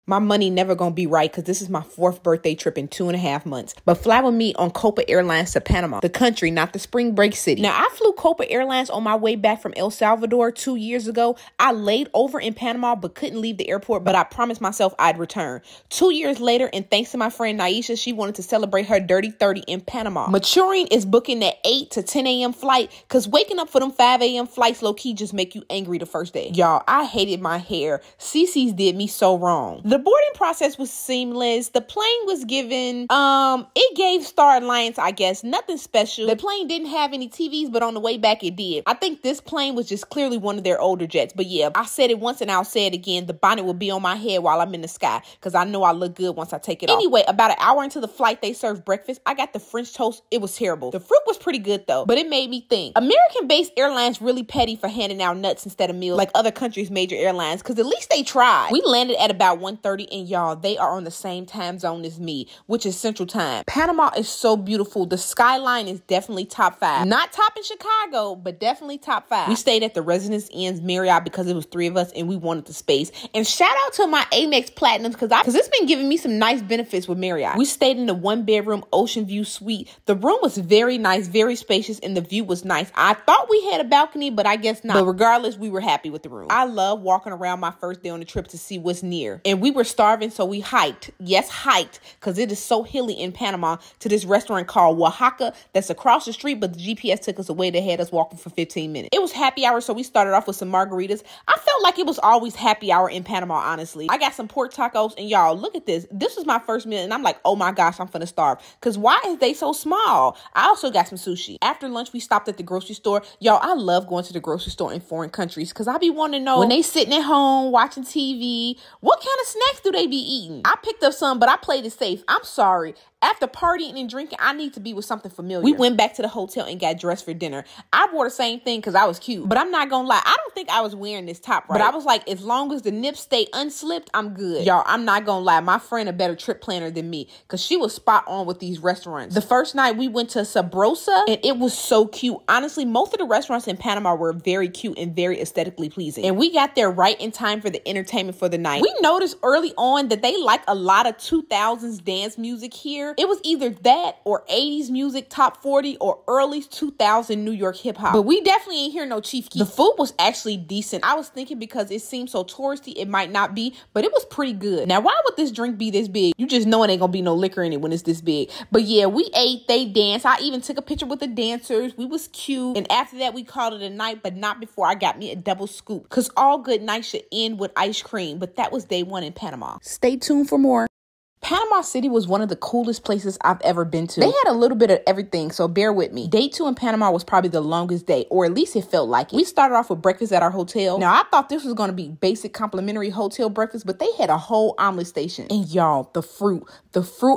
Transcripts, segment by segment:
My money never gonna be right because this is my 4th birthday trip in 2.5 months. But fly with me on Copa Airlines to Panama, the country, not the spring break city. Now, I flew Copa Airlines on my way back from El Salvador 2 years ago. I laid over in Panama but couldn't leave the airport, but I promised myself I'd return. 2 years later, and thanks to my friend Naisha, she wanted to celebrate her Dirty 30 in Panama. Maturing is booking that 8 to 10 a.m. flight because waking up for them 5 a.m. flights low-key just make you angry the first day. Y'all, I hated my hair. CC's did me so wrong. The boarding process was seamless. The plane was given, it gave Star Alliance, I guess, nothing special. The plane didn't have any TVs, but on the way back it did. I think this plane was just clearly one of their older jets. But yeah, I said it once and I'll say it again. The bonnet will be on my head while I'm in the sky because I know I look good once I take it off. Anyway, about an hour into the flight, they served breakfast. I got the French toast. It was terrible. The fruit was pretty good though, but it made me think. American-based airlines really petty for handing out nuts instead of meals like other countries' major airlines because at least they tried. We landed at about 1:30 and y'all, they are on the same time zone as me, which is Central Time. Panama is so beautiful. The skyline is definitely top 5. Not top in Chicago, but definitely top 5. We stayed at the Residence Inn's Marriott because it was 3 of us and we wanted the space. And shout out to my Amex Platinums because it's been giving me some nice benefits with Marriott. We stayed in the 1-bedroom ocean view suite. The room was very nice, very spacious, and the view was nice. I thought we had a balcony, but I guess not. But regardless, we were happy with the room. I love walking around my first day on the trip to see what's near. And we were starving, so we hiked. Yes, hiked, because it is so hilly in Panama, to this restaurant called Oaxaca that's across the street, but the GPS took us away. They had us walking for 15 minutes. It was happy hour, so we started off with some margaritas. I felt like it was always happy hour in Panama, honestly. I got some pork tacos, and y'all, look at this. This was my first meal, and I'm like, oh my gosh, I'm finna starve. Because why is they so small? I also got some sushi. After lunch, we stopped at the grocery store. Y'all, I love going to the grocery store in foreign countries because I be wanting to know when they sitting at home watching TV, what kind of snacks do they be eating? I picked up some, but I played it safe. I'm sorry. After partying and drinking, I need to be with something familiar. We went back to the hotel and got dressed for dinner. I wore the same thing because I was cute. But I'm not gonna lie, I don't think I was wearing this top right. But I was like, as long as the nips stay unslipped, I'm good. Y'all, I'm not gonna lie. My friend a better trip planner than me because she was spot on with these restaurants. The first night we went to Sabrosa and it was so cute. Honestly, most of the restaurants in Panama were very cute and very aesthetically pleasing. And we got there right in time for the entertainment for the night. We noticed early on that they like a lot of 2000s dance music here. It was either that or 80s music, top 40, or early 2000 New York hip hop. But we definitely ain't hear no Chief Keef. The food was actually decent. I was thinking because it seemed so touristy, it might not be, but it was pretty good. Now, why would this drink be this big? You just know it ain't gonna be no liquor in it when it's this big. But yeah, we ate, they danced. I even took a picture with the dancers. We was cute. And after that, we called it a night, but not before I got me a double scoop. Because all good nights should end with ice cream. But that was day 1 in Panama. Stay tuned for more. Panama City was one of the coolest places I've ever been to. They had a little bit of everything, so bear with me. Day 2 in Panama was probably the longest day, or at least it felt like it. We started off with breakfast at our hotel. Now, I thought this was going to be basic complimentary hotel breakfast, but they had a whole omelet station. And y'all, the fruit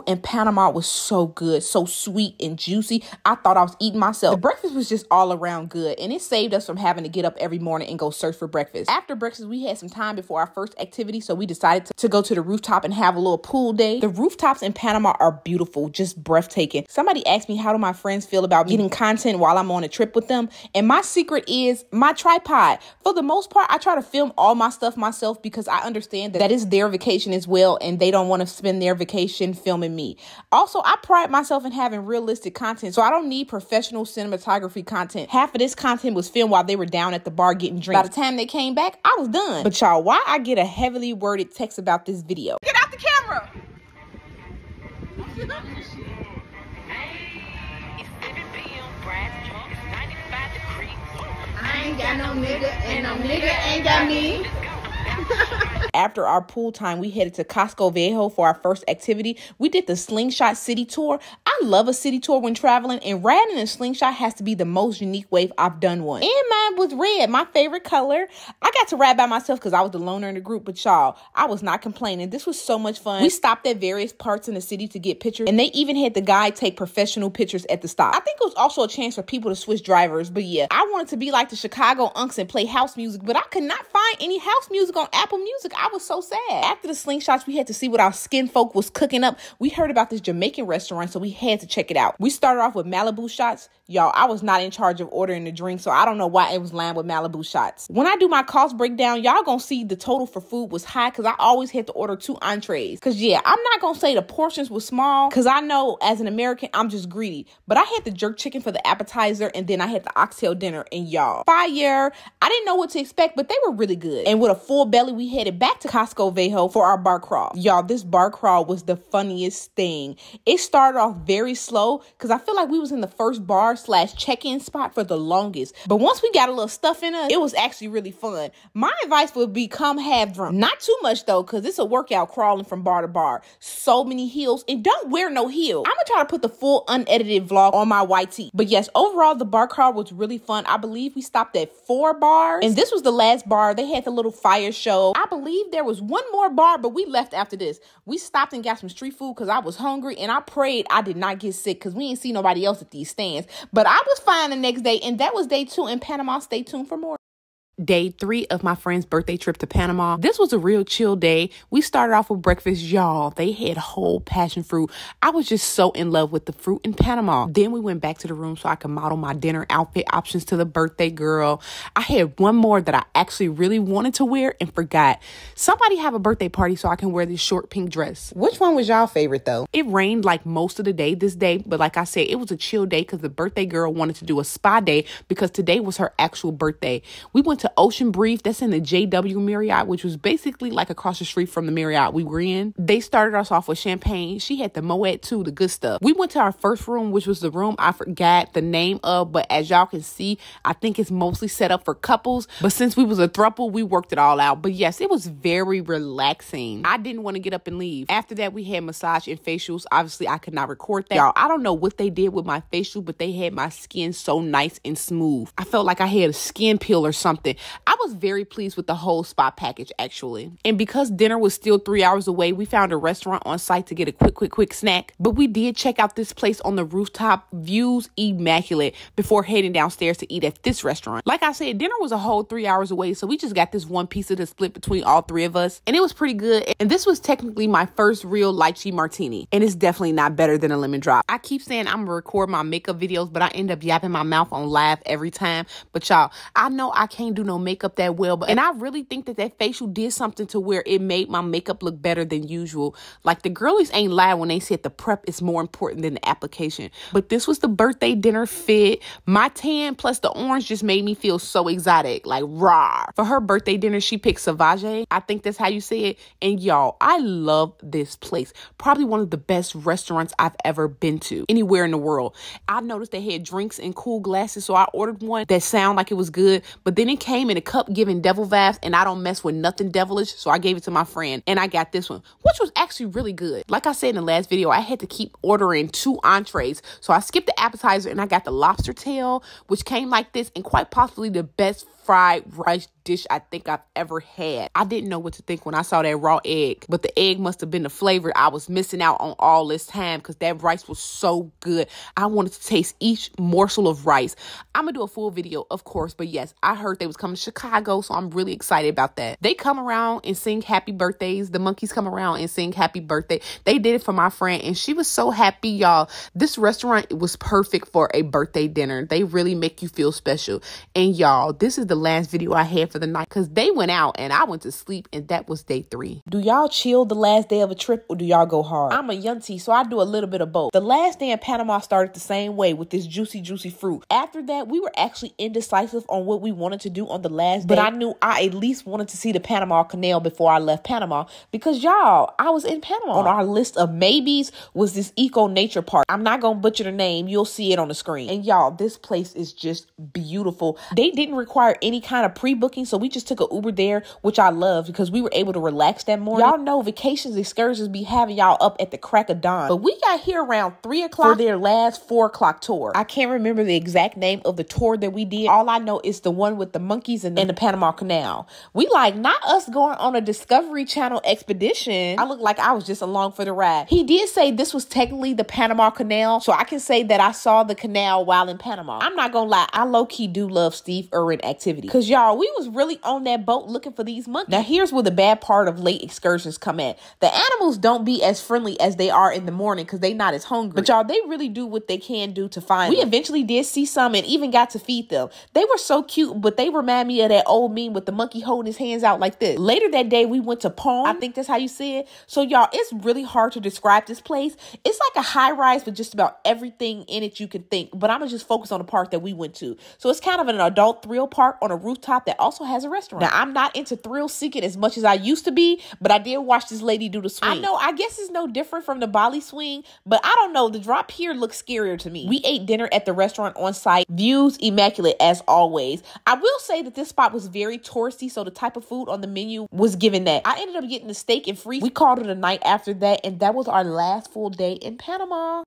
in Panama was so good, so sweet and juicy. I thought I was eating myself. The breakfast was just all around good, and it saved us from having to get up every morning and go search for breakfast. After breakfast, we had some time before our first activity, so we decided to go to the rooftop and have a little pool day. The rooftops in Panama are beautiful, just breathtaking. Somebody asked me, how do my friends feel about getting content while I'm on a trip with them? And my secret is my tripod. For the most part, I try to film all my stuff myself because I understand that is their vacation as well, and they don't want to spend their vacation filming me. Also, I pride myself in having realistic content, so I don't need professional cinematography content. Half of this content was filmed while they were down at the bar getting drinks. By the time they came back, I was done. But y'all, why I get a heavily worded text about this video? Get out the camera! I ain't got no nigga, and no nigga ain't got me. After our pool time, we headed to Casco Viejo for our first activity. We did the Slingshot City Tour. I love a city tour when traveling, and riding a slingshot has to be the most unique wave I've done one. And mine was red, my favorite color. I got to ride by myself because I was the loner in the group, but y'all, I was not complaining. This was so much fun. We stopped at various parts in the city to get pictures, and they even had the guy take professional pictures at the stop. I think it was also a chance for people to switch drivers, but yeah, I wanted to be like the Chicago Unks and play house music, but I could not find any house music on Apple Music. I was so sad. After the slingshots, we had to see what our skin folk was cooking up. We heard about this Jamaican restaurant, so we had to check it out. We started off with Malibu shots. Y'all, I was not in charge of ordering the drink, so I don't know why it was lined with Malibu shots. When I do my cost breakdown, y'all gonna see the total for food was high because I always had to order 2 entrees. Because yeah, I'm not gonna say the portions were small because I know as an American, I'm just greedy. But I had the jerk chicken for the appetizer and then I had the oxtail dinner, and y'all, fire. I didn't know what to expect, but they were really good. And with a full belly, we headed back to Costco Vejo for our bar crawl. Y'all, this bar crawl was the funniest thing. It started off very slow because I feel like we was in the first bar / check-in spot for the longest. But once we got a little stuff in us, it was actually really fun. My advice would be come half drunk. Not too much though, because it's a workout crawling from bar to bar. So many heels, and don't wear no heel. I'm gonna try to put the full unedited vlog on my YT. But yes, overall the bar crawl was really fun. I believe we stopped at 4 bars, and this was the last bar. They had the little fire show. I believe there was one more bar, but we left after this. We stopped and got some street food because I was hungry, and I prayed I did not get sick because we ain't see nobody else at these stands. But I was fine the next day, and that was day 2 in Panama. Stay tuned for more. Day 3 of my friend's birthday trip to Panama. This was a real chill day. We started off with breakfast, y'all. They had whole passion fruit. I was just so in love with the fruit in Panama. Then we went back to the room so I could model my dinner outfit options to the birthday girl. I had one more that I actually really wanted to wear and forgot. Somebody have a birthday party so I can wear this short pink dress. Which one was y'all favorite though? It rained like most of the day this day, but like I said, it was a chill day because the birthday girl wanted to do a spa day because today was her actual birthday. We went to Ocean Brief, that's in the JW Marriott, which was basically like across the street from the Marriott we were in. They started us off with champagne. She had the Moet too, the good stuff. We went to our first room, which was the room I forgot the name of, but as y'all can see, I think it's mostly set up for couples. But since we was a throuple, we worked it all out. But yes, it was very relaxing. I didn't want to get up and leave. After that, we had massage and facials. Obviously, I could not record that. Y'all, I don't know what they did with my facial, but they had my skin so nice and smooth. I felt like I had a skin peel or something. I was very pleased with the whole spa package, actually. And because dinner was still 3 hours away, we found a restaurant on site to get a quick snack. But we did check out this place on the rooftop. Views immaculate before heading downstairs to eat at this restaurant. Like I said, dinner was a whole 3 hours away, so we just got this one pizza to split between all 3 of us. And it was pretty good. And this was technically my first real lychee martini. And it's definitely not better than a lemon drop. I keep saying I'm gonna record my makeup videos, but I end up yapping my mouth on live every time. But y'all, I know I can't do no makeup that well, and I really think that facial did something to where it made my makeup look better than usual. Like the girlies ain't lie when they said the prep is more important than the application. But this was the birthday dinner fit. My tan plus the orange just made me feel so exotic, like raw. For her birthday dinner, she picked Savage. I think that's how you say it. And y'all, I love this place. Probably one of the best restaurants I've ever been to anywhere in the world. I noticed they had drinks in cool glasses, so I ordered one that sounded like it was good, but then it came in a cup giving devil vibes, and I don't mess with nothing devilish, so I gave it to my friend, and I got this one, which was actually really good. Like I said in the last video, I had to keep ordering 2 entrees, so I skipped the appetizer and I got the lobster tail, which came like this, and quite possibly the best fried rice dish I think I've ever had. I didn't know what to think when I saw that raw egg, but the egg must have been the flavor I was missing out on all this time because that rice was so good. I wanted to taste each morsel of rice. I'm gonna do a full video, of course, but yes, I heard they was coming to Chicago, so I'm really excited about that. They come around and sing happy birthdays. The monkeys come around and sing happy birthday. They did it for my friend, and she was so happy, y'all. This restaurant was perfect for a birthday dinner. They really make you feel special. And y'all, this is the last video I had for the night because they went out and I went to sleep, and that was day 3. Do y'all chill the last day of a trip or do y'all go hard? I'm a yunty, so I do a little bit of both. The last day in Panama started the same way with this juicy fruit. After that, we were actually indecisive on what we wanted to do on the last day, but I knew I at least wanted to see the Panama Canal before I left Panama because y'all, I was in Panama. On our list of maybes was this eco nature park. I'm not gonna butcher the name. You'll see it on the screen. And y'all, this place is just beautiful. They didn't require any kind of pre-booking, so we just took an Uber there, which I loved because we were able to relax that morning. Y'all know vacations excursions be having y'all up at the crack of dawn, but we got here around 3 o'clock for their last 4 o'clock tour. I can't remember the exact name of the tour that we did. All I know is the one with the monkeys and the Panama Canal. We like, not us going on a Discovery Channel expedition. I look like I was just along for the ride. He did say this was technically the Panama Canal, so I can say that I saw the canal while in Panama. I'm not gonna lie, I low-key do love Steve Irwin activities. activity. Because y'all, we was really on that boat looking for these monkeys. Now here's where the bad part of late excursions come in. The animals don't be as friendly as they are in the morning because they not as hungry. But y'all, they really do what they can do to find them. We eventually did see some and even got to feed them. They were so cute, but they remind me of that old meme with the monkey holding his hands out like this. Later that day, we went to Palm. I think that's how you say it. So y'all, it's really hard to describe this place. It's like a high rise with just about everything in it you can think. But I'm going to just focus on the part that we went to. So it's kind of an adult thrill park on a rooftop that also has a restaurant. Now, I'm not into thrill seeking as much as I used to be, but I did watch this lady do the swing. I know, I guess it's no different from the Bali swing, but I don't know. The drop here looks scarier to me. We ate dinner at the restaurant on site. Views immaculate as always. I will say that this spot was very touristy, so the type of food on the menu was given that. I ended up getting the steak and free. We called it a night after that, and that was our last full day in Panama.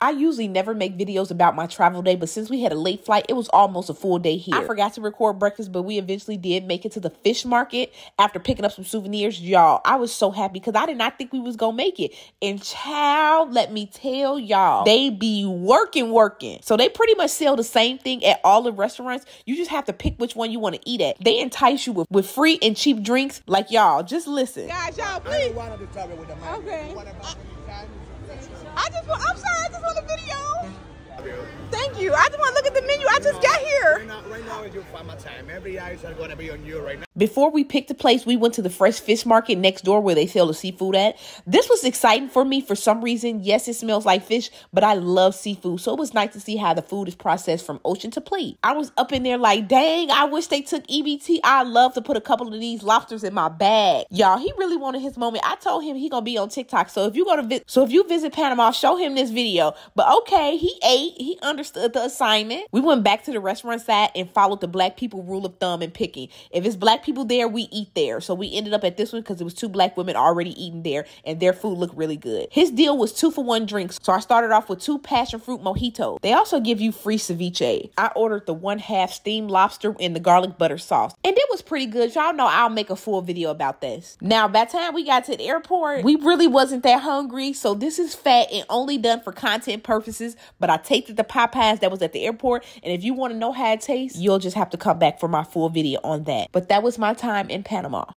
I usually never make videos about my travel day, but since we had a late flight, it was almost a full day here. I forgot to record breakfast, but we eventually did make it to the fish market after picking up some souvenirs. Y'all, I was so happy because I did not think we was gonna make it. And child, let me tell y'all, they be working. So they pretty much sell the same thing at all the restaurants. You just have to pick which one you want to eat at. They entice you with free and cheap drinks. Like y'all, just listen. Guys, y'all, please. Okay. I'm sorry, I just want a video. Thank you. I just want to look at the menu. I just got here. Right now is your farmer time. Every eyes are going to be on you right now. Before we picked the place, we went to the fresh fish market next door where they sell the seafood at. This was exciting for me for some reason. Yes, it smells like fish, but I love seafood. So it was nice to see how the food is processed from ocean to plate. I was up in there like, dang, I wish they took EBT. I'd love to put a couple of these lobsters in my bag. Y'all, he really wanted his moment. I told him he gonna be on TikTok. So if you visit Panama, show him this video. But okay, he ate. He understood the assignment. We went back to the restaurant side and followed the black people rule of thumb in picking. If it's black people there, we eat there. So we ended up at this one because it was 2 black women already eating there and their food looked really good. His deal was 2 for 1 drinks. So I started off with 2 passion fruit mojitos. They also give you free ceviche. I ordered the 1/2 steamed lobster in the garlic butter sauce. And it was pretty good. Y'all know I'll make a full video about this. Now, by the time we got to the airport, we really wasn't that hungry. So this is fat and only done for content purposes. But I tasted the Popeyes that was at the airport. And if you want to know how it tastes, you'll just have to come back for my full video on that. But that was my time in Panama.